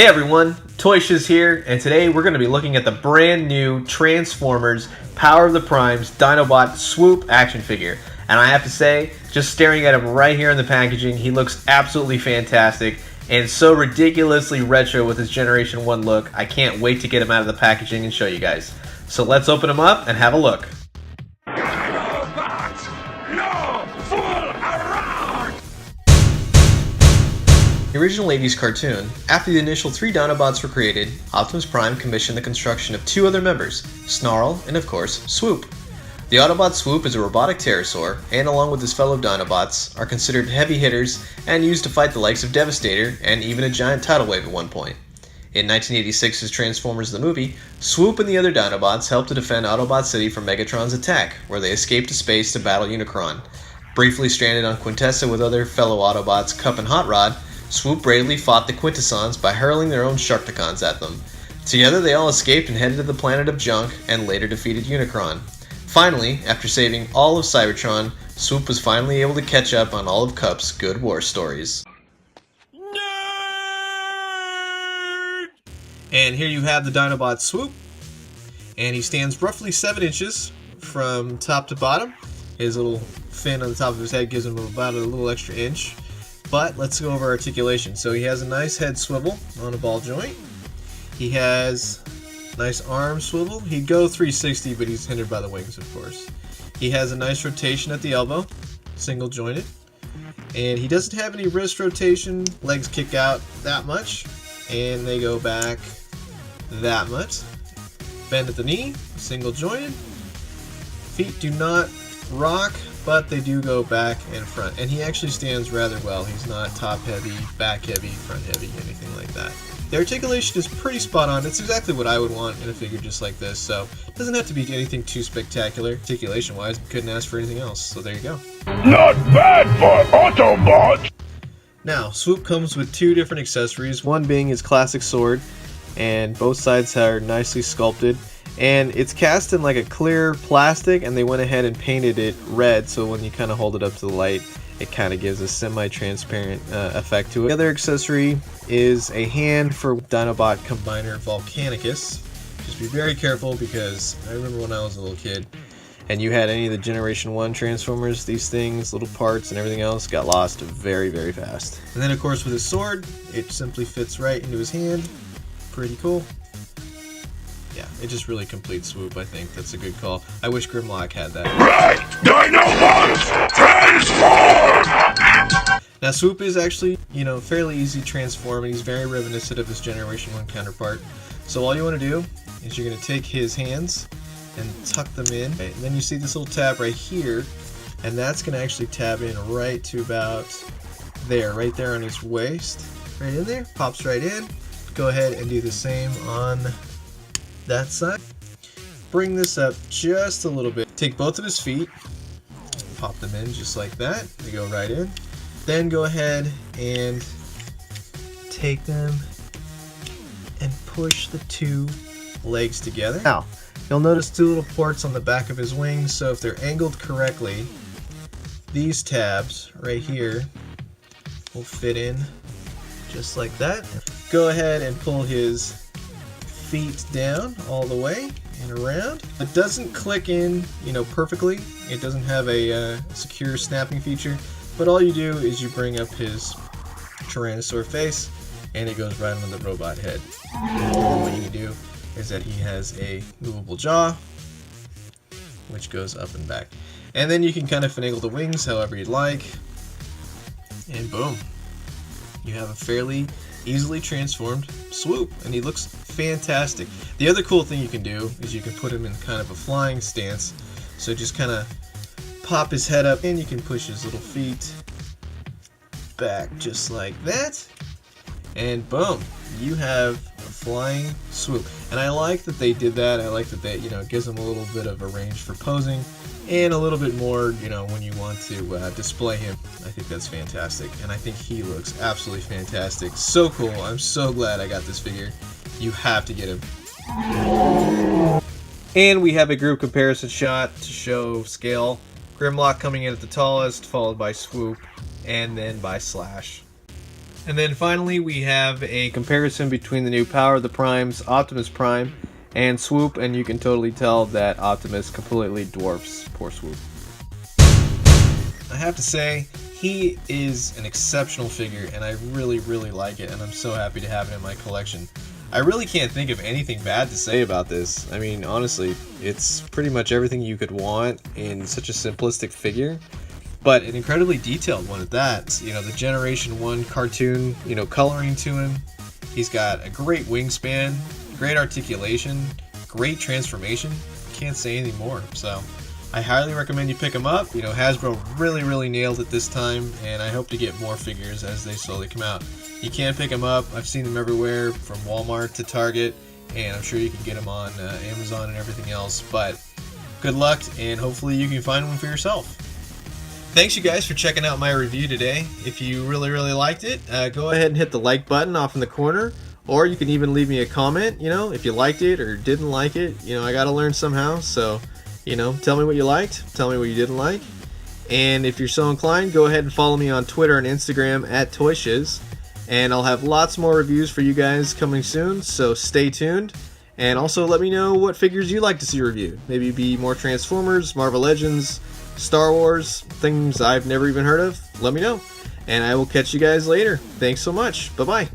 Hey everyone, Toy Shiz here, and today we're going to be looking at the brand new Transformers Power of the Primes Dinobots Swoop action figure. And I have to say, just staring at him right here in the packaging, he looks absolutely fantastic and so ridiculously retro with his Generation 1 look. I can't wait to get him out of the packaging and show you guys. So let's open him up and have a look. The original 80s cartoon, after the initial 3 Dinobots were created, Optimus Prime commissioned the construction of 2 other members, Snarl and of course, Swoop. The Autobot Swoop is a robotic pterosaur, and along with his fellow Dinobots, are considered heavy hitters and used to fight the likes of Devastator and even a giant tidal wave at one point. In 1986's Transformers the movie, Swoop and the other Dinobots helped to defend Autobot City from Megatron's attack, where they escaped to space to battle Unicron. Briefly stranded on Quintessa with other fellow Autobots Cup and Hot Rod, Swoop bravely fought the Quintessons by hurling their own Sharkticons at them. Together they all escaped and headed to the planet of Junk and later defeated Unicron. Finally, after saving all of Cybertron, Swoop was finally able to catch up on all of Cup's good war stories. Nerd! And here you have the Dinobots Swoop, and he stands roughly 7 inches from top to bottom. His little fin on the top of his head gives him about a little extra inch. But let's go over articulation. So he has a nice head swivel on a ball joint. He has nice arm swivel. He'd go 360, but he's hindered by the wings, of course. He has a nice rotation at the elbow, single jointed. And he doesn't have any wrist rotation. Legs kick out that much, and they go back that much. Bend at the knee, single jointed. Feet do not rock, but they do go back and front. And he actually stands rather well. He's not top heavy, back heavy, front heavy, anything like that. The articulation is pretty spot on. It's exactly what I would want in a figure just like this, so it doesn't have to be anything too spectacular articulation wise. Couldn't ask for anything else, so there you go. Not bad for Autobots! Now, Swoop comes with 2 different accessories, one being his classic sword, and both sides are nicely sculpted. And it's cast in like a clear plastic, and they went ahead and painted it red, so when you kind of hold it up to the light, it kind of gives a semi-transparent effect to it. The other accessory is a hand for Dinobot Combiner Volcanicus. Just be very careful, because I remember when I was a little kid, and you had any of the Generation 1 Transformers, these things, little parts and everything else, got lost very, very fast. And then of course with his sword, it simply fits right into his hand. Pretty cool. Yeah, it just really completes Swoop, I think. That's a good call. I wish Grimlock had that. Right! Dinobots! Transform! Now, Swoop is actually, fairly easy to transform, and he's very reminiscent of his Generation 1 counterpart. So all you want to do is you're going to take his hands and tuck them in. And then you see this little tab right here, and that's going to actually tab in right to about there, right there on his waist. Right in there, pops right in. Go ahead and do the same on that side. Bring this up just a little bit. Take both of his feet, pop them in just like that. They go right in. Then go ahead and take them and push the 2 legs together. Now, you'll notice 2 little ports on the back of his wings, so if they're angled correctly, these tabs right here will fit in just like that. Go ahead and pull his feet down all the way and around. It doesn't click in, perfectly. It doesn't have a secure snapping feature, but all you do is you bring up his Tyrannosaur face, and it goes right on the robot head. And what you can do is that he has a movable jaw, which goes up and back. And then you can kind of finagle the wings however you'd like, and boom. You have a fairly easily transformed Swoop, and he looks fantastic. The other cool thing you can do is you can put him in kind of a flying stance, so just kind of pop his head up, and you can push his little feet back just like that, and boom, you have a flying Swoop. And I like that they did that. I like that they, it gives him a little bit of a range for posing, and a little bit more, when you want to display him. I think that's fantastic, and I think he looks absolutely fantastic. So cool. I'm so glad I got this figure. You have to get him. And we have a group comparison shot to show scale. Grimlock coming in at the tallest, followed by Swoop, and then by Slash. And then finally we have a comparison between the new Power of the Primes, Optimus Prime, and Swoop, and you can totally tell that Optimus completely dwarfs poor Swoop. I have to say, he is an exceptional figure, and I really like it, and I'm so happy to have it in my collection. I really can't think of anything bad to say about this. I mean, honestly, it's pretty much everything you could want in such a simplistic figure, but an incredibly detailed one at that. You know, the Generation 1 cartoon, you know, coloring to him. He's got a great wingspan, great articulation, great transformation. Can't say anything more. So I highly recommend you pick him up. You know, Hasbro really nailed it this time, and I hope to get more figures as they slowly come out. You can pick them up. I've seen them everywhere, from Walmart to Target, and I'm sure you can get them on Amazon and everything else. But good luck, and hopefully you can find one for yourself. Thanks you guys for checking out my review today. If you really liked it, go ahead and hit the like button off in the corner, or you can even leave me a comment, you know, if you liked it or didn't like it. You know, I gotta learn somehow, so, you know, tell me what you liked, tell me what you didn't like. And if you're so inclined, go ahead and follow me on Twitter and Instagram at Toy Shiz. And I'll have lots more reviews for you guys coming soon, so stay tuned. And also let me know what figures you'd like to see reviewed. Maybe be more Transformers, Marvel Legends, Star Wars, things I've never even heard of. Let me know. And I will catch you guys later. Thanks so much. Bye-bye.